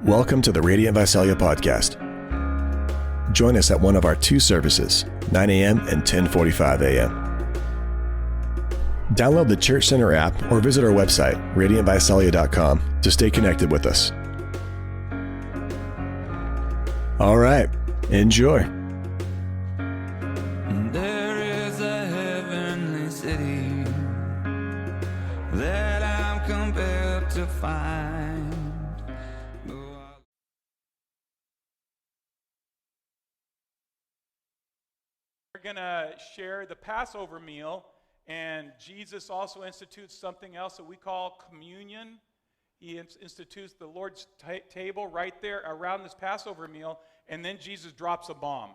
Welcome to the Radiant Visalia podcast. Join us at one of our two services, 9 a.m. and 10:45 a.m. Download the Church Center app or visit our website, radiantvisalia.com, to stay connected with us. All right, enjoy. There is a heavenly city that I'm compelled to find. We're going to share the Passover meal, and Jesus also institutes something else that we call communion. He institutes the Lord's table right there around this Passover meal, and then Jesus drops a bomb.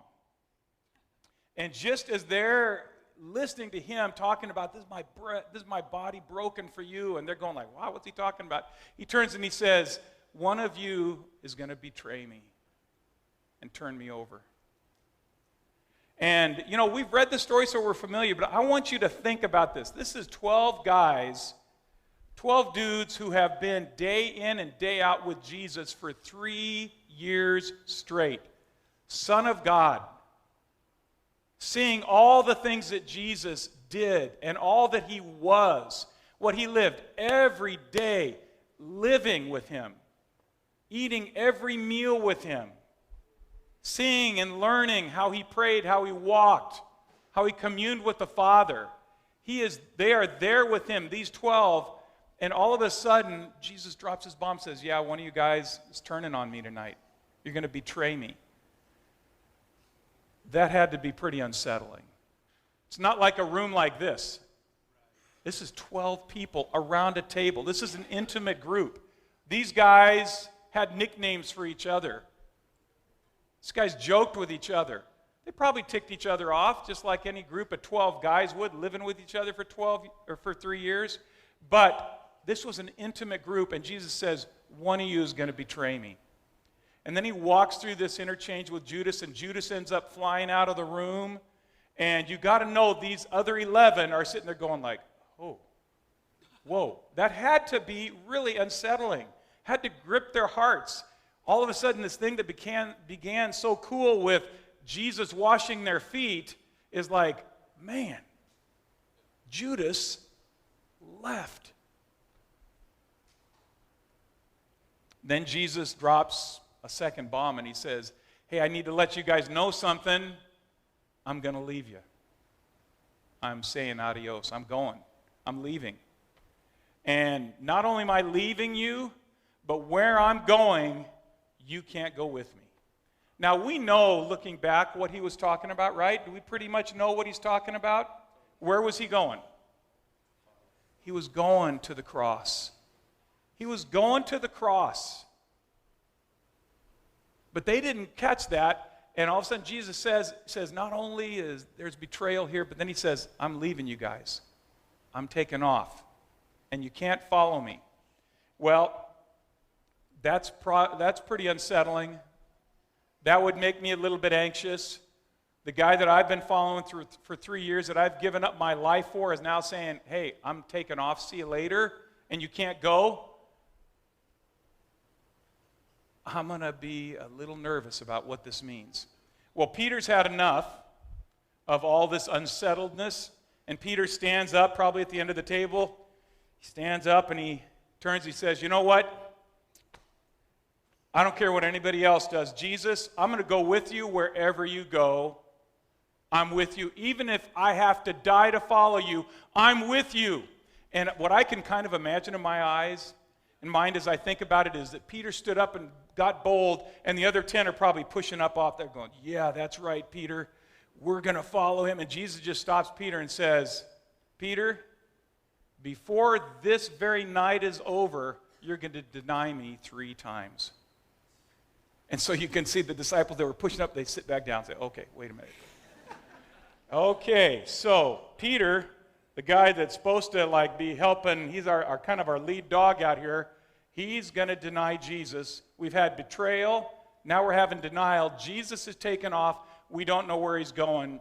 And just as they're listening to him talking about, this is my body broken for you, and they're going like, wow, what's he talking about? He turns and he says, one of you is going to betray me and turn me over. And, you know, we've read the story so we're familiar, but I want you to think about this. This is 12 guys, 12 dudes who have been day in and day out with Jesus for 3 years straight. Son of God. Seeing all the things that Jesus did and all that he was, what he lived every day, living with him, eating every meal with him, seeing and learning how he prayed, how he walked, how he communed with the Father. They are there with him, these 12, and all of a sudden, Jesus drops his bomb and says, yeah, one of you guys is turning on me tonight. You're going to betray me. That had to be pretty unsettling. It's not like a room like this. This is 12 people around a table. This is an intimate group. These guys had nicknames for each other. These guys joked with each other. They probably ticked each other off, just like any group of 12 guys would, living with each other for 3 years. But this was an intimate group, and Jesus says, one of you is going to betray me. And then he walks through this interchange with Judas, and Judas ends up flying out of the room. And you got to know these other 11 are sitting there going like, oh, whoa. That had to be really unsettling, had to grip their hearts. All of a sudden, this thing that began so cool with Jesus washing their feet is like, man, Judas left. Then Jesus drops a second bomb and he says, hey, I need to let you guys know something. I'm going to leave you. I'm saying adios. I'm going. I'm leaving. And not only am I leaving you, but where I'm going, you can't go with me. Now, we know, looking back, what he was talking about, right? Do we pretty much know what he's talking about? Where was he going? He was going to the cross. He was going to the cross. But they didn't catch that, and all of a sudden Jesus says not only is there's betrayal here, but then he says, I'm leaving you guys. I'm taking off, and you can't follow me. Well, that's pretty unsettling. That would make me a little bit anxious. The guy that I've been following for 3 years, that I've given up my life for, is now saying, hey, I'm taking off, see you later, and you can't go. I'm going to be a little nervous about what this means. Well, Peter's had enough of all this unsettledness, and Peter stands up, probably at the end of the table. He stands up and he turns, he says, you know what? I don't care what anybody else does. Jesus, I'm going to go with you wherever you go. I'm with you. Even if I have to die to follow you, I'm with you. And what I can kind of imagine in my eyes and mind as I think about it is that Peter stood up and got bold, and the other 10 are probably pushing up off there going, yeah, that's right, Peter. We're going to follow him. And Jesus just stops Peter and says, Peter, before this very night is over, you're going to deny me 3 times. And so you can see the disciples that were pushing up, they sit back down and say, okay, wait a minute. Okay, so Peter, the guy that's supposed to be helping, he's our kind of our lead dog out here, he's going to deny Jesus. We've had betrayal, now we're having denial. Jesus is taken off, we don't know where he's going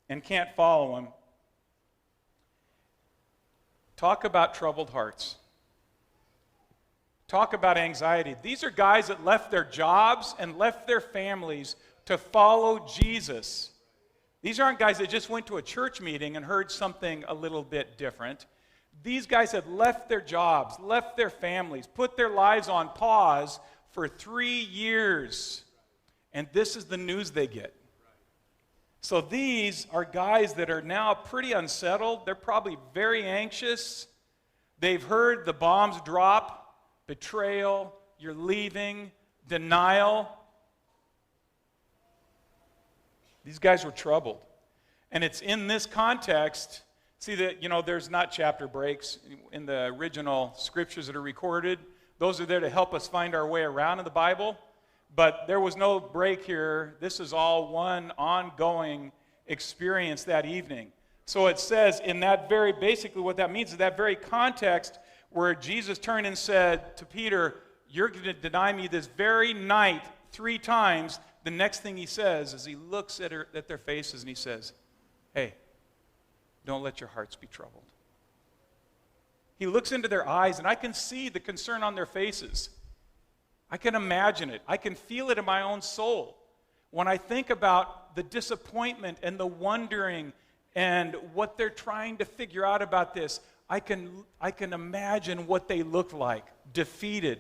and can't follow him. Talk about troubled hearts. Talk about anxiety. These are guys that left their jobs and left their families to follow Jesus. These aren't guys that just went to a church meeting and heard something a little bit different. These guys had left their jobs, left their families, put their lives on pause for 3 years. And this is the news they get. So these are guys that are now pretty unsettled. They're probably very anxious. They've heard the bombs drop. Betrayal, you're leaving, denial. These guys were troubled. And it's in this context, see that, there's not chapter breaks in the original scriptures that are recorded. Those are there to help us find our way around in the Bible. But there was no break here. This is all one ongoing experience that evening. So it says in that basically what that means is that very context where Jesus turned and said to Peter, you're going to deny me this very night 3 times. The next thing he says is he looks at their faces and he says, hey, don't let your hearts be troubled. He looks into their eyes and I can see the concern on their faces. I can imagine it. I can feel it in my own soul. When I think about the disappointment and the wondering and what they're trying to figure out about this, I can imagine what they look like, defeated,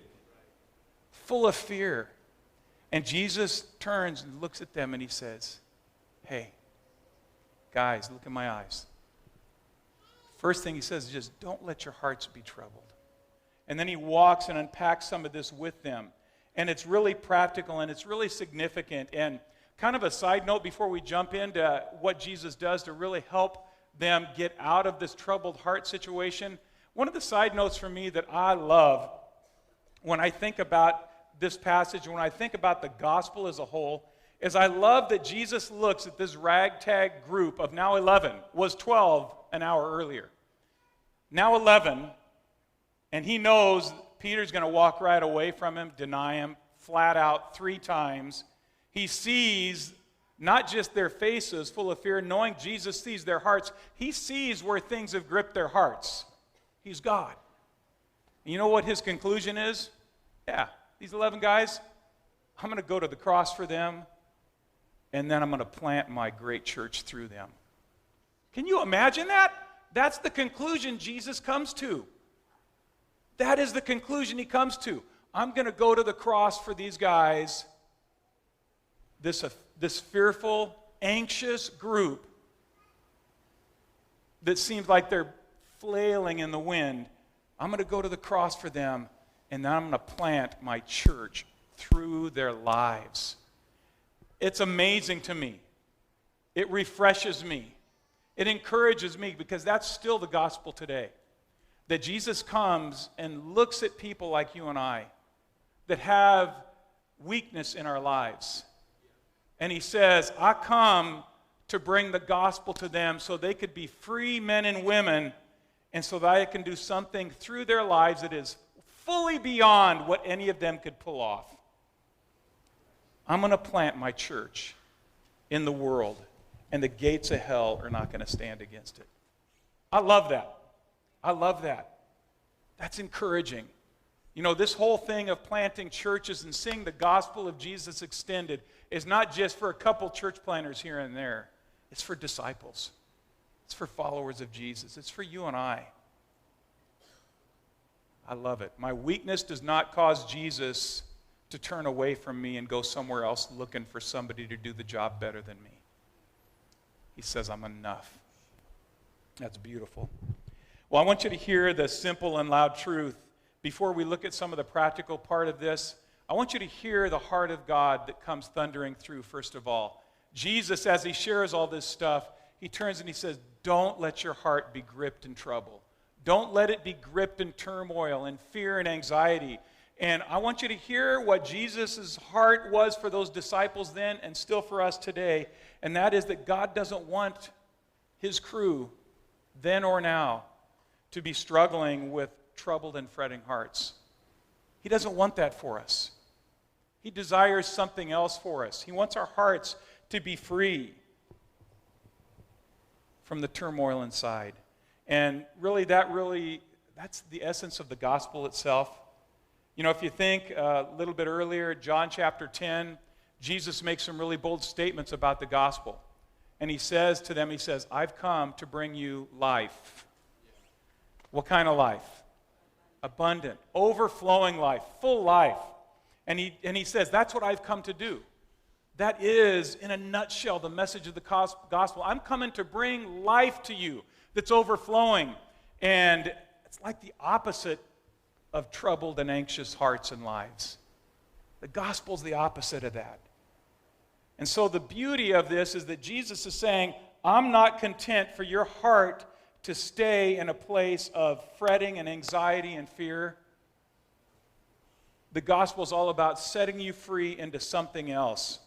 full of fear. And Jesus turns and looks at them and he says, hey, guys, look in my eyes. First thing he says is just don't let your hearts be troubled. And then he walks and unpacks some of this with them. And it's really practical and it's really significant. And kind of a side note before we jump into what Jesus does to really help them get out of this troubled heart situation. One of the side notes for me that I love when I think about this passage, when I think about the gospel as a whole, is I love that Jesus looks at this ragtag group of now 11, was 12 an hour earlier. Now 11, and he knows Peter's going to walk right away from him, deny him flat out 3 times. He sees not just their faces full of fear, knowing Jesus sees their hearts. He sees where things have gripped their hearts. He's God. And you know what his conclusion is? Yeah, these 11 guys, I'm going to go to the cross for them, and then I'm going to plant my great church through them. Can you imagine that? That's the conclusion Jesus comes to. That is the conclusion he comes to. I'm going to go to the cross for these guys, this fearful, anxious group that seems like they're flailing in the wind. I'm going to go to the cross for them, and then I'm going to plant my church through their lives. It's amazing to me. It refreshes me. It encourages me because that's still the gospel today. That Jesus comes and looks at people like you and I that have weakness in our lives. And he says, I come to bring the gospel to them so they could be free men and women, and so that I can do something through their lives that is fully beyond what any of them could pull off. I'm going to plant my church in the world, and the gates of hell are not going to stand against it. I love that. I love that. That's encouraging. You know, this whole thing of planting churches and seeing the gospel of Jesus extended is not just for a couple church planters here and there. It's for disciples. It's for followers of Jesus. It's for you and I. I love it. My weakness does not cause Jesus to turn away from me and go somewhere else looking for somebody to do the job better than me. He says, I'm enough. That's beautiful. Well, I want you to hear the simple and loud truth. Before we look at some of the practical part of this, I want you to hear the heart of God that comes thundering through, first of all. Jesus, as he shares all this stuff, he turns and he says, don't let your heart be gripped in trouble. Don't let it be gripped in turmoil and fear and anxiety. And I want you to hear what Jesus' heart was for those disciples then and still for us today, and that is that God doesn't want his crew, then or now, to be struggling with troubled and fretting hearts. He doesn't want that for us. He desires something else for us. He wants our hearts to be free from the turmoil inside. And that's the essence of the gospel itself. You know, if you think a little bit earlier, John chapter 10, Jesus makes some really bold statements about the gospel. And he says to them, he says, I've come to bring you life. What kind of life? Abundant, overflowing life, full life. And he says, that's what I've come to do. That is, in a nutshell, the message of the gospel. I'm coming to bring life to you that's overflowing. And it's like the opposite of troubled and anxious hearts and lives. The gospel's the opposite of that. And so the beauty of this is that Jesus is saying, I'm not content for your heart to stay in a place of fretting and anxiety and fear. The gospel is all about setting you free into something else.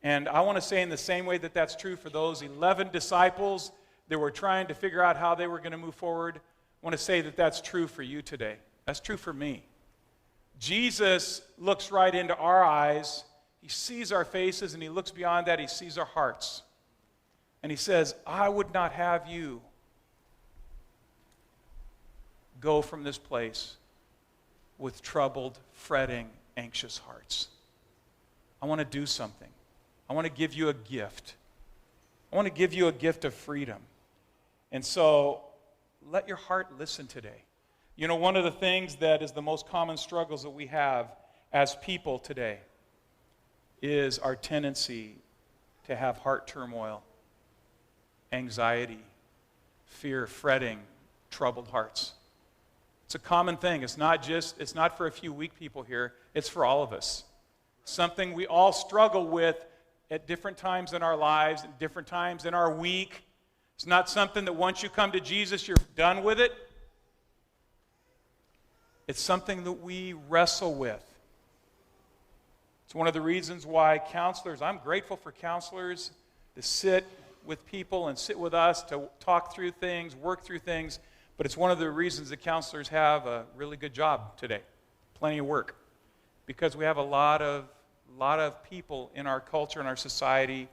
And I want to say in the same way that that's true for those 11 disciples that were trying to figure out how they were going to move forward, I want to say that that's true for you today. That's true for me. Jesus looks right into our eyes. He sees our faces, and he looks beyond that. He sees our hearts. And he says, I would not have you go from this place with troubled, fretting, anxious hearts. I want to do something. I want to give you a gift. I want to give you a gift of freedom. And so, let your heart listen today. You know, one of the things that is the most common struggles that we have as people today is our tendency to have heart turmoil, anxiety, fear, fretting, troubled hearts. It's a common thing. It's not for a few weak people here. It's for all of us. Something we all struggle with at different times in our lives, at different times in our week. It's not something that once you come to Jesus, you're done with it. It's something that we wrestle with. It's one of the reasons why counselors, I'm grateful for counselors to sit with people and sit with us to talk through things, work through things. But it's one of the reasons that counselors have a really good job today. Plenty of work. Because we have a lot of people in our culture, in our society,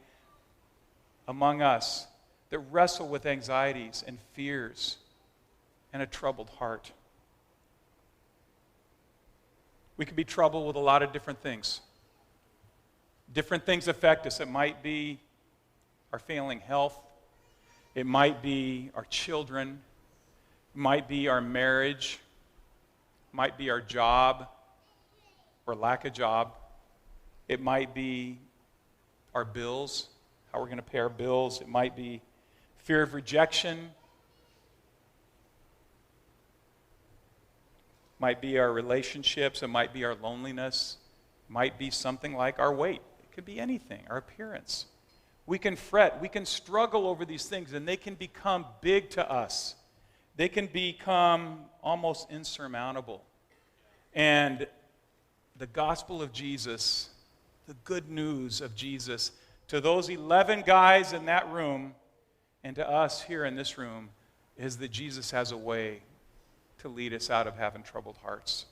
among us, that wrestle with anxieties and fears and a troubled heart. We can be troubled with a lot of different things. Different things affect us. It might be our failing health. It might be our children. It might be our marriage. It might be our job or lack of job. It might be our bills, how we're going to pay our bills. It might be fear of rejection. It might be our relationships. It might be our loneliness. It might be something like our weight. It could be anything, our appearance. We can fret. We can struggle over these things, and they can become big to us. They can become almost insurmountable. And the gospel of Jesus, the good news of Jesus, to those 11 guys in that room and to us here in this room, is that Jesus has a way to lead us out of having troubled hearts.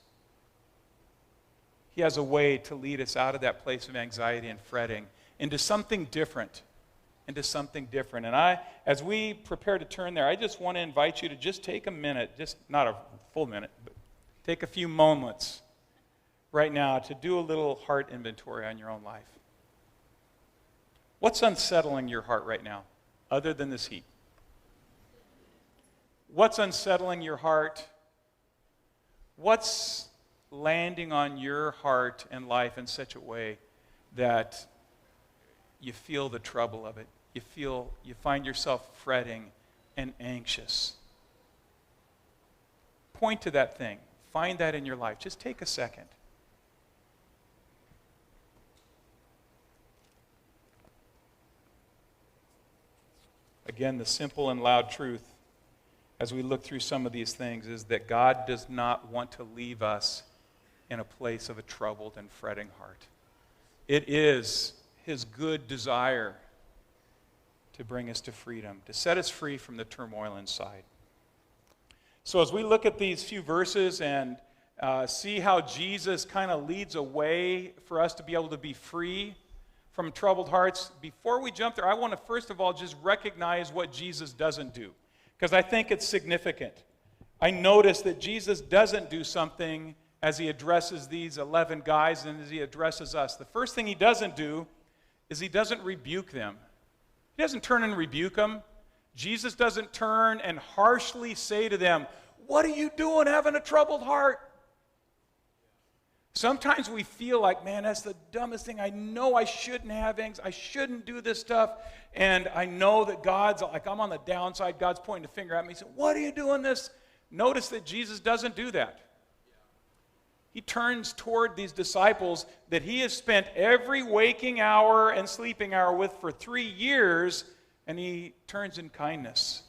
He has a way to lead us out of that place of anxiety and fretting into something different. And as we prepare to turn there, I just want to invite you to just take a minute, just not a full minute, but take a few moments right now to do a little heart inventory on your own life. What's unsettling your heart right now, other than this heat? What's unsettling your heart? What's landing on your heart and life in such a way that you feel the trouble of it? You find yourself fretting and anxious. Point to that thing. Find that in your life. Just take a second. Again, the simple and loud truth as we look through some of these things is that God does not want to leave us in a place of a troubled and fretting heart. It is His good desire to bring us to freedom, to set us free from the turmoil inside. So as we look at these few verses and see how Jesus kind of leads a way for us to be able to be free from troubled hearts, before we jump there, I want to first of all just recognize what Jesus doesn't do, because I think it's significant. I notice that Jesus doesn't do something as he addresses these 11 guys and as he addresses us. The first thing he doesn't do is he doesn't rebuke them. He doesn't turn and rebuke them. Jesus doesn't turn and harshly say to them, "What are you doing having a troubled heart?" Sometimes we feel like, man, that's the dumbest thing. I know I shouldn't have things. I shouldn't do this stuff. And I know that God's, like I'm on the downside. God's pointing a finger at me. He said, "What are you doing this?" Notice that Jesus doesn't do that. He turns toward these disciples that he has spent every waking hour and sleeping hour with for 3 years, and he turns in kindness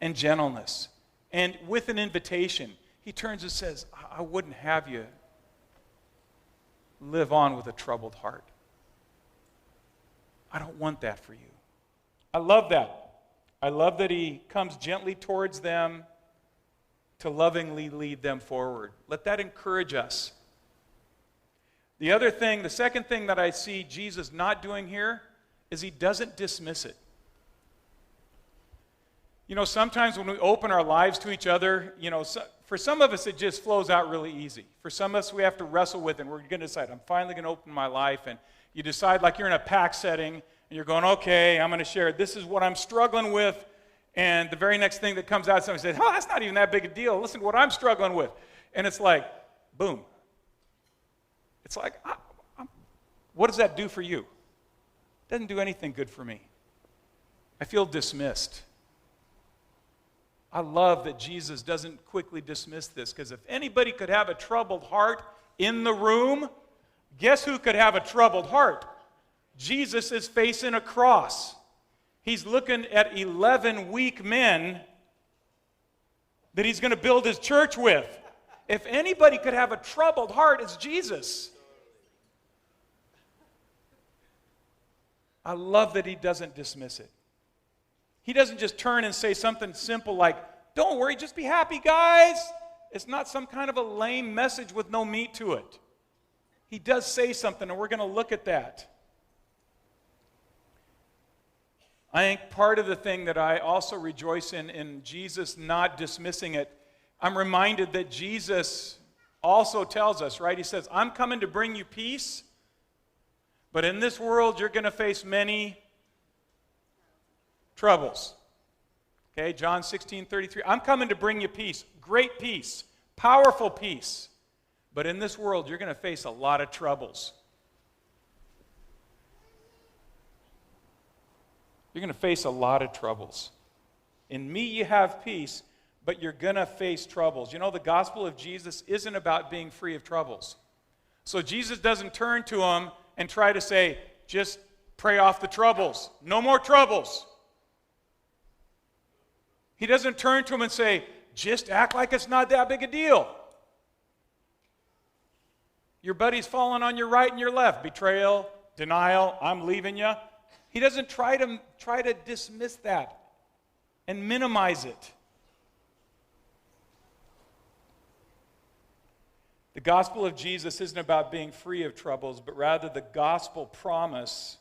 and gentleness and with an invitation. He turns and says, "I wouldn't have you live on with a troubled heart. I don't want that for you." I love that. I love that he comes gently towards them to lovingly lead them forward. Let that encourage us. The second thing that I see Jesus not doing here is he doesn't dismiss it. You know, sometimes when we open our lives to each other, for some of us it just flows out really easy. For some of us we have to wrestle with it, and we're going to decide, I'm finally going to open my life. And you decide like you're in a pack setting, and you're going, okay, I'm going to share. This is what I'm struggling with. And the very next thing that comes out, somebody says, "Oh, that's not even that big a deal. Listen to what I'm struggling with." And it's like, boom. It's like, what does that do for you? It doesn't do anything good for me. I feel dismissed. I love that Jesus doesn't quickly dismiss this, because if anybody could have a troubled heart in the room, guess who could have a troubled heart? Jesus is facing a cross. He's looking at 11 weak men that he's going to build his church with. If anybody could have a troubled heart, it's Jesus. I love that he doesn't dismiss it. He doesn't just turn and say something simple like, "Don't worry, just be happy, guys." It's not some kind of a lame message with no meat to it. He does say something, and we're going to look at that. I think part of the thing that I also rejoice in Jesus not dismissing it, I'm reminded that Jesus also tells us, right? He says, "I'm coming to bring you peace, but in this world you're going to face many troubles." Okay, John 16:33. "I'm coming to bring you peace, great peace, powerful peace. But in this world, you're going to face a lot of troubles." You're going to face a lot of troubles. In me you have peace, but you're going to face troubles. You know, the gospel of Jesus isn't about being free of troubles. So Jesus doesn't turn to them and try to say, "Just pray off the troubles. No more troubles." He doesn't turn to him and say, "Just act like it's not that big a deal. Your buddy's falling on your right and your left. Betrayal, denial, I'm leaving you." He doesn't try to dismiss that and minimize it. The gospel of Jesus isn't about being free of troubles, but rather the gospel promise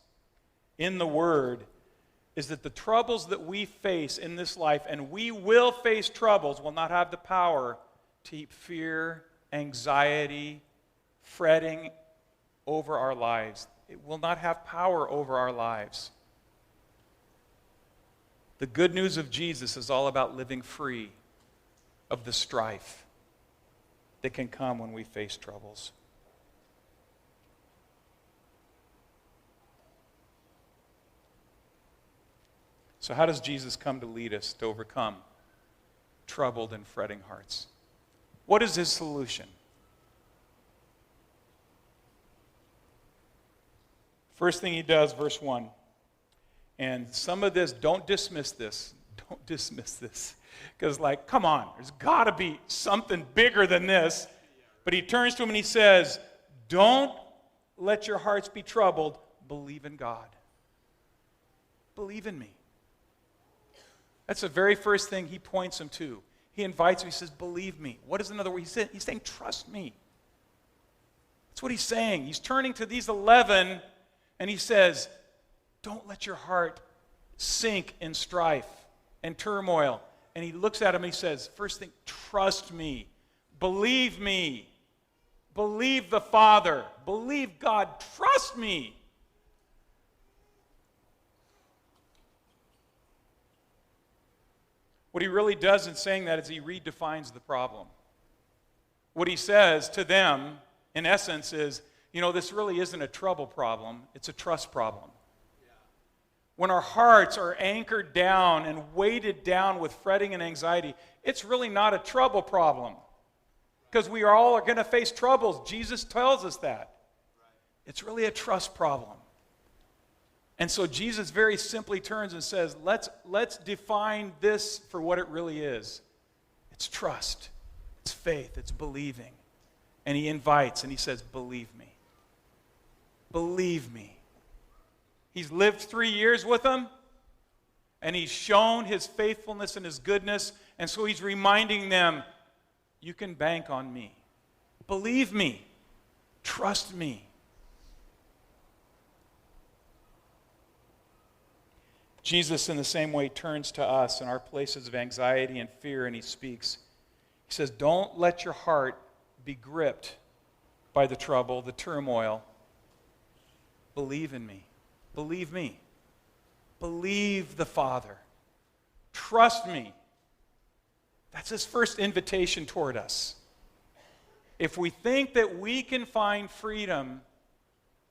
in the Word is that the troubles that we face in this life, and we will face troubles, will not have the power to keep fear, anxiety, fretting over our lives. It will not have power over our lives. The good news of Jesus is all about living free of the strife that can come when we face troubles. So how does Jesus come to lead us to overcome troubled and fretting hearts? What is his solution? First thing he does, verse 1. And some of this, don't dismiss this. Don't dismiss this. Because come on, there's got to be something bigger than this. But he turns to him and he says, "Don't let your hearts be troubled. Believe in God. Believe in me." That's the very first thing he points him to. He invites him, he says, "Believe me." What is another word? He's saying, "Trust me." That's what he's saying. He's turning to these 11 and he says, don't let your heart sink in strife and turmoil. And he looks at him and he says, first thing, trust me. Believe me. Believe the Father. Believe God. Trust me. What he really does in saying that is he redefines the problem. What he says to them, in essence, is, this really isn't a trouble problem. It's a trust problem. When our hearts are anchored down and weighted down with fretting and anxiety, it's really not a trouble problem. Because we all are going to face troubles. Jesus tells us that. It's really a trust problem. And so Jesus very simply turns and says, let's define this for what it really is. It's trust. It's faith. It's believing. And he invites and he says, believe me. Believe me. He's lived 3 years with them, and he's shown his faithfulness and his goodness, and so he's reminding them, you can bank on me. Believe me. Trust me. Jesus, in the same way, turns to us in our places of anxiety and fear, and he speaks. He says, don't let your heart be gripped by the trouble, the turmoil. Believe in me. Believe me. Believe the Father. Trust me. That's his first invitation toward us. If we think that we can find freedom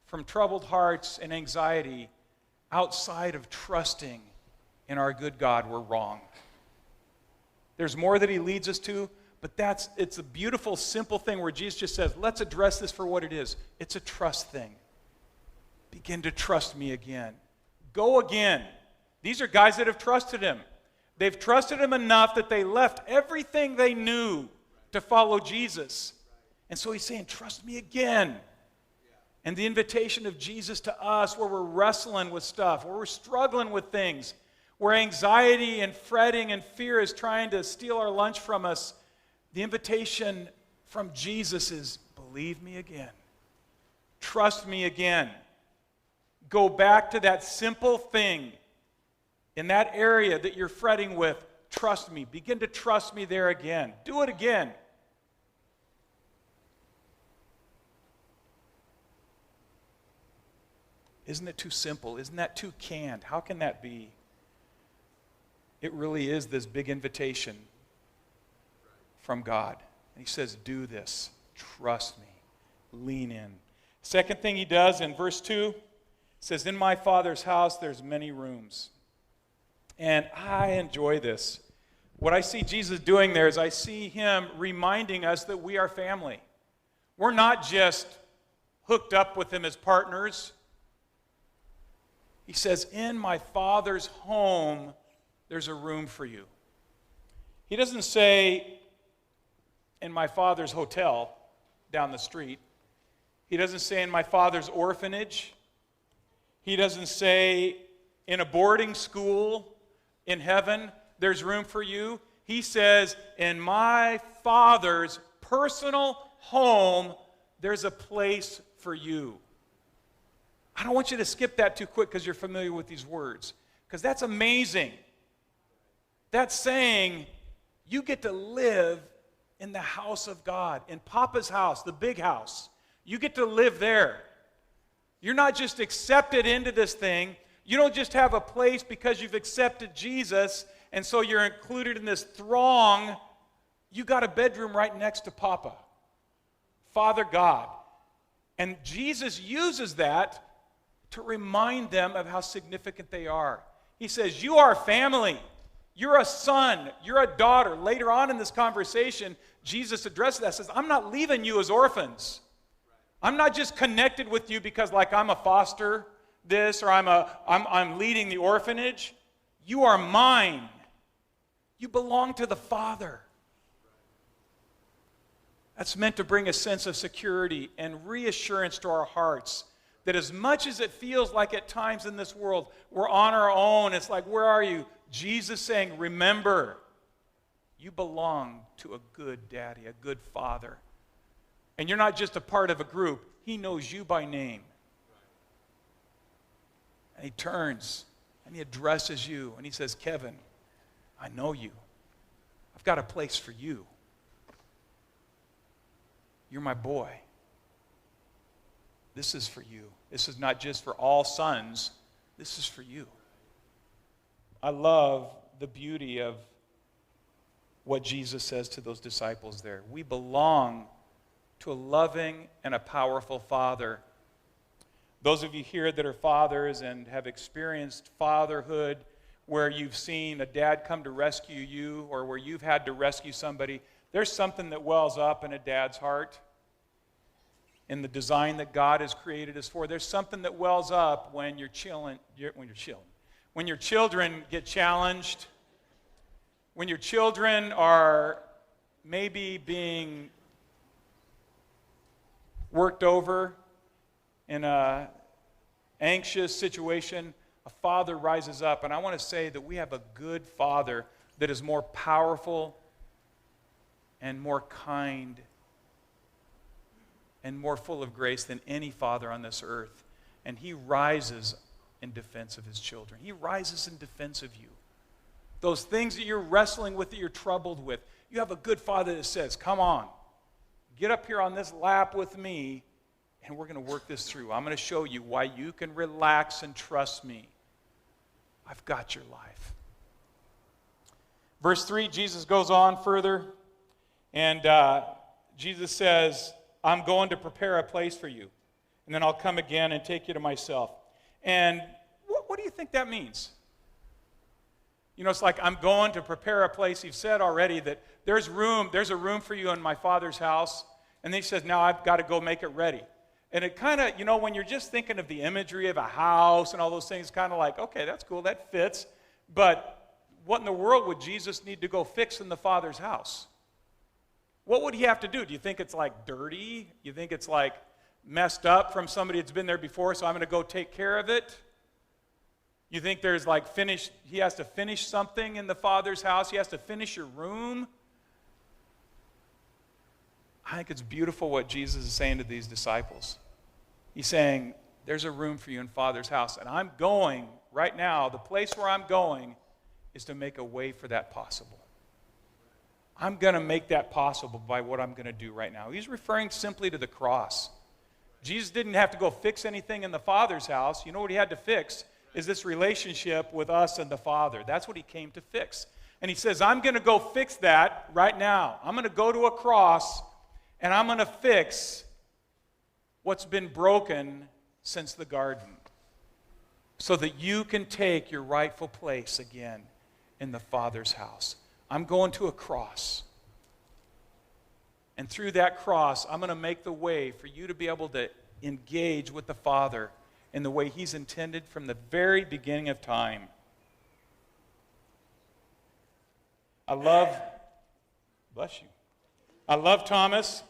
from troubled hearts and anxiety outside of trusting in our good God, we're wrong. There's more that he leads us to, but it's a beautiful, simple thing where Jesus just says, let's address this for what it is. It's a trust thing. Begin to trust me again. Go again. These are guys that have trusted him. They've trusted him enough that they left everything they knew to follow Jesus. And so he's saying, trust me again. And the invitation of Jesus to us, where we're wrestling with stuff, where we're struggling with things, where anxiety and fretting and fear is trying to steal our lunch from us, the invitation from Jesus is, believe me again. Trust me again. Go back to that simple thing in that area that you're fretting with. Trust me. Begin to trust me there again. Do it again. Isn't it too simple? Isn't that too canned? How can that be? It really is this big invitation from God. And he says, do this. Trust me. Lean in. Second thing he does in verse 2, says, in my Father's house there's many rooms. And I enjoy this. What I see Jesus doing there is I see him reminding us that we are family. We're not just hooked up with him as partners. He says, in my Father's home, there's a room for you. He doesn't say, in my Father's hotel down the street. He doesn't say, in my Father's orphanage. He doesn't say, in a boarding school in heaven, there's room for you. He says, in my Father's personal home, there's a place for you. I don't want you to skip that too quick because you're familiar with these words. Because that's amazing. That's saying you get to live in the house of God, in Papa's house, the big house. You get to live there. You're not just accepted into this thing. You don't just have a place because you've accepted Jesus, and so you're included in this throng. You got a bedroom right next to Papa, Father God. And Jesus uses that to remind them of how significant they are. He says, you are family. You're a son. You're a daughter. Later on in this conversation, Jesus addresses that, says, I'm not leaving you as orphans. I'm not just connected with you because like I'm a foster this or I'm leading the orphanage. You are mine. You belong to the Father. That's meant to bring a sense of security and reassurance to our hearts that as much as it feels like at times in this world we're on our own, it's like, where are you? Jesus saying, remember, you belong to a good daddy, a good father. And you're not just a part of a group. He knows you by name. And he turns and he addresses you and he says, Kevin, I know you. I've got a place for you. You're my boy. This is for you. This is not just for all sons. This is for you. I love the beauty of what Jesus says to those disciples there. We belong to a loving and a powerful Father. Those of you here that are fathers and have experienced fatherhood, where you've seen a dad come to rescue you or where you've had to rescue somebody, there's something that wells up in a dad's heart in the design that God has created us for. There's something that wells up when you're chilling, when your children get challenged, when your children are maybe being worked over in an anxious situation. A father rises up, and I want to say that we have a good father that is more powerful and more kind and more full of grace than any father on this earth. And he rises in defense of his children. He rises in defense of you. Those things that you're wrestling with, that you're troubled with, you have a good father that says, come on, get up here on this lap with me, and we're going to work this through. I'm going to show you why you can relax and trust me. I've got your life. Verse 3, Jesus goes on further, and Jesus says, I'm going to prepare a place for you, and then I'll come again and take you to myself. And what do you think that means? You know, it's like, I'm going to prepare a place. You've said already that there's a room for you in my Father's house. And then he says, now I've got to go make it ready. And it kind of, you know, when you're just thinking of the imagery of a house and all those things, kind of like, okay, that's cool, that fits. But what in the world would Jesus need to go fix in the Father's house? What would he have to do? Do you think it's like dirty? You think it's like messed up from somebody that's been there before, so I'm going to go take care of it? You think there's like he has to finish something in the Father's house? He has to finish your room? I think it's beautiful what Jesus is saying to these disciples. He's saying, there's a room for you in Father's house, and I'm going right now, the place where I'm going is to make a way for that possible. I'm going to make that possible by what I'm going to do right now. He's referring simply to the cross. Jesus didn't have to go fix anything in the Father's house. You know what he had to fix is this relationship with us and the Father. That's what he came to fix. And he says, I'm going to go fix that right now. I'm going to go to a cross, and I'm going to fix what's been broken since the garden so that you can take your rightful place again in the Father's house. I'm going to a cross. And through that cross, I'm going to make the way for you to be able to engage with the Father in the way he's intended from the very beginning of time. I love Thomas.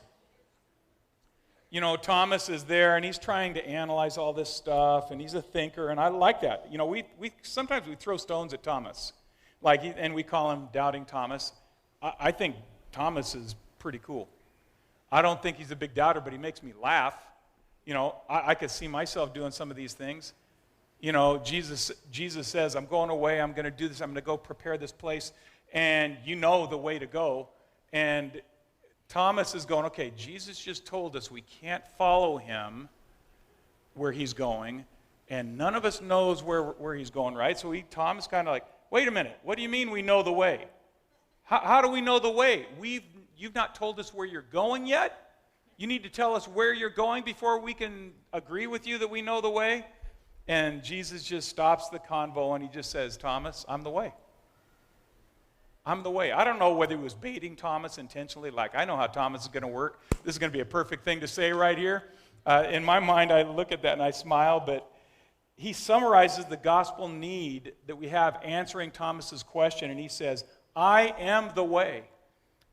You know, Thomas is there, and he's trying to analyze all this stuff, and he's a thinker, and I like that. You know, we sometimes we throw stones at Thomas, and we call him Doubting Thomas. I think Thomas is pretty cool. I don't think he's a big doubter, but he makes me laugh. You know, I could see myself doing some of these things. You know, Jesus says, I'm going away, I'm going to do this, I'm going to go prepare this place, and you know the way to go. And Thomas is going, okay, Jesus just told us we can't follow him where he's going, and none of us knows where he's going, right? So Thomas kind of like, wait a minute, what do you mean we know the way? How do we know the way? You've not told us where you're going yet? You need to tell us where you're going before we can agree with you that we know the way? And Jesus just stops the convo and he just says, Thomas, I'm the way. I'm the way. I don't know whether he was baiting Thomas intentionally, like, I know how Thomas is going to work. This is going to be a perfect thing to say right here. In my mind, I look at that and I smile, but he summarizes the gospel need that we have answering Thomas's question, and he says, I am the way.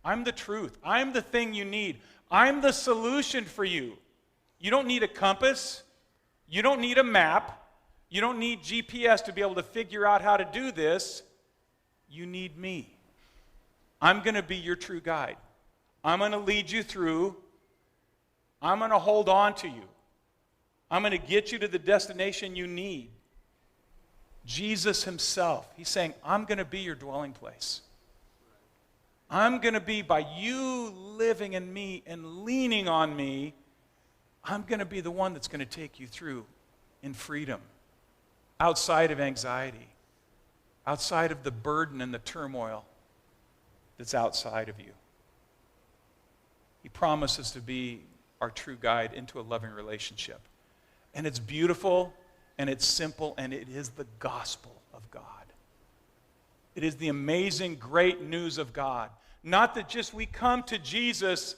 I'm the truth. I'm the thing you need. I'm the solution for you. You don't need a compass. You don't need a map. You don't need GPS to be able to figure out how to do this. You need me. I'm going to be your true guide. I'm going to lead you through. I'm going to hold on to you. I'm going to get you to the destination you need. Jesus himself, he's saying, I'm going to be your dwelling place. I'm going to be, by you living in me and leaning on me, I'm going to be the one that's going to take you through in freedom, outside of anxiety, outside of the burden and the turmoil that's outside of you. He promises to be our true guide into a loving relationship. And it's beautiful, and it's simple, and it is the gospel of God. It is the amazing, great news of God. Not that just we come to Jesus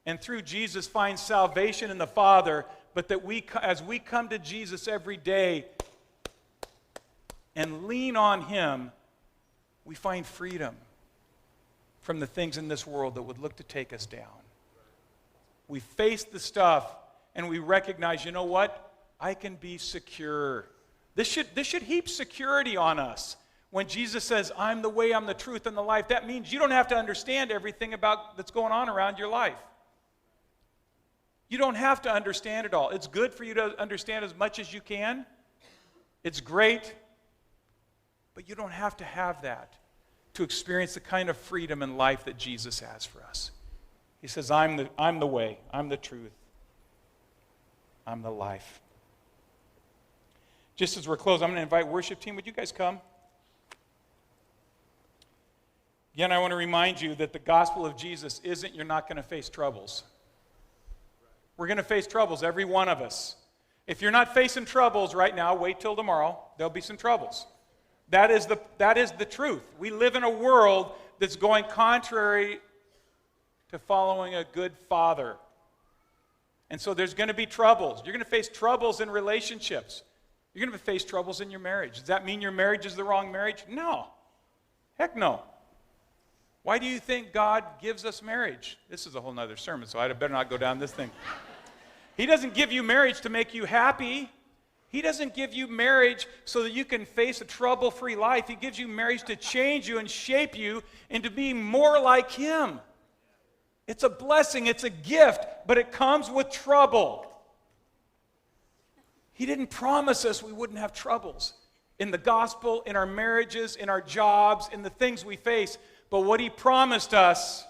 and through Jesus find salvation in the Father, but that as we come to Jesus every day and lean on Him, we find freedom from the things in this world that would look to take us down. We face the stuff and we recognize, you know what? I can be secure. This should heap security on us. When Jesus says, I'm the way, I'm the truth, and the life, that means you don't have to understand everything that's going on around your life. You don't have to understand it all. It's good for you to understand as much as you can. It's great. But you don't have to have that to experience the kind of freedom and life that Jesus has for us. He says, I'm the way, I'm the truth, I'm the life. Just as we're closed, I'm going to invite worship team. Would you guys come? Again, I want to remind you that the gospel of Jesus isn't you're not going to face troubles. We're going to face troubles, every one of us. If you're not facing troubles right now, wait till tomorrow. There'll be some troubles. That is the truth. We live in a world that's going contrary to following a good father. And so there's going to be troubles. You're going to face troubles in relationships. You're going to face troubles in your marriage. Does that mean your marriage is the wrong marriage? No. Heck no. Why do you think God gives us marriage? This is a whole nother sermon, so I better not go down this thing. He doesn't give you marriage to make you happy. He doesn't give you marriage so that you can face a trouble-free life. He gives you marriage to change you and shape you into being more like Him. It's a blessing, it's a gift, but it comes with trouble. He didn't promise us we wouldn't have troubles in the gospel, in our marriages, in our jobs, in the things we face. But what He promised us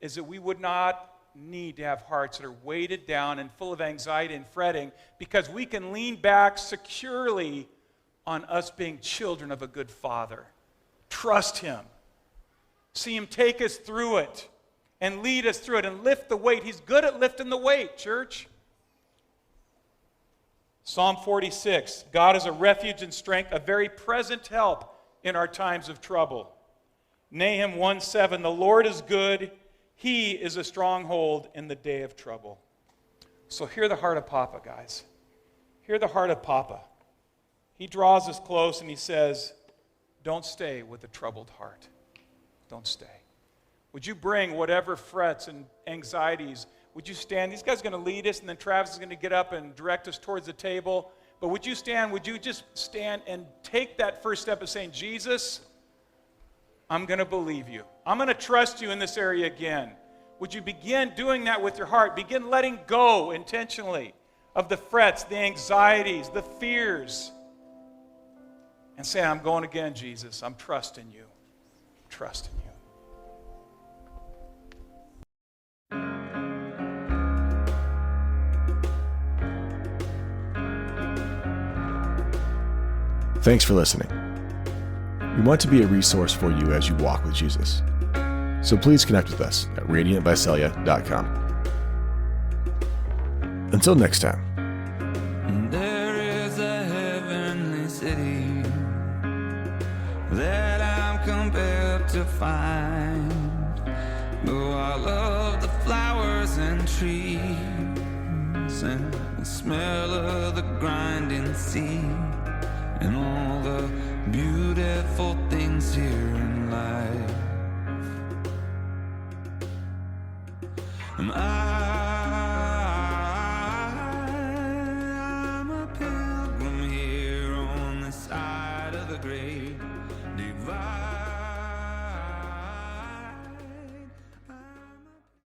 is that we would not need to have hearts that are weighted down and full of anxiety and fretting, because we can lean back securely on us being children of a good Father. Trust Him. See Him take us through it and lead us through it and lift the weight. He's good at lifting the weight, church. Psalm 46, God is a refuge and strength, a very present help in our times of trouble. Nahum 1:7, the Lord is good. He is a stronghold in the day of trouble. So hear the heart of Papa, guys. Hear the heart of Papa. He draws us close and He says, don't stay with a troubled heart. Don't stay. Would you bring whatever frets and anxieties, would you stand? These guys are going to lead us, and then Travis is going to get up and direct us towards the table. But would you stand? Would you just stand and take that first step of saying, Jesus, I'm going to believe you. I'm going to trust you in this area again. Would you begin doing that with your heart? Begin letting go intentionally of the frets, the anxieties, the fears. And say, I'm going again, Jesus. I'm trusting you. I'm trusting you. Thanks for listening. We want to be a resource for you as you walk with Jesus. So please connect with us at radiantvisalia.com. Until next time. There is a heavenly city that I'm compelled to find. Though I love the flowers and trees and the smell of the grinding sea and all the beautiful things here in life. And I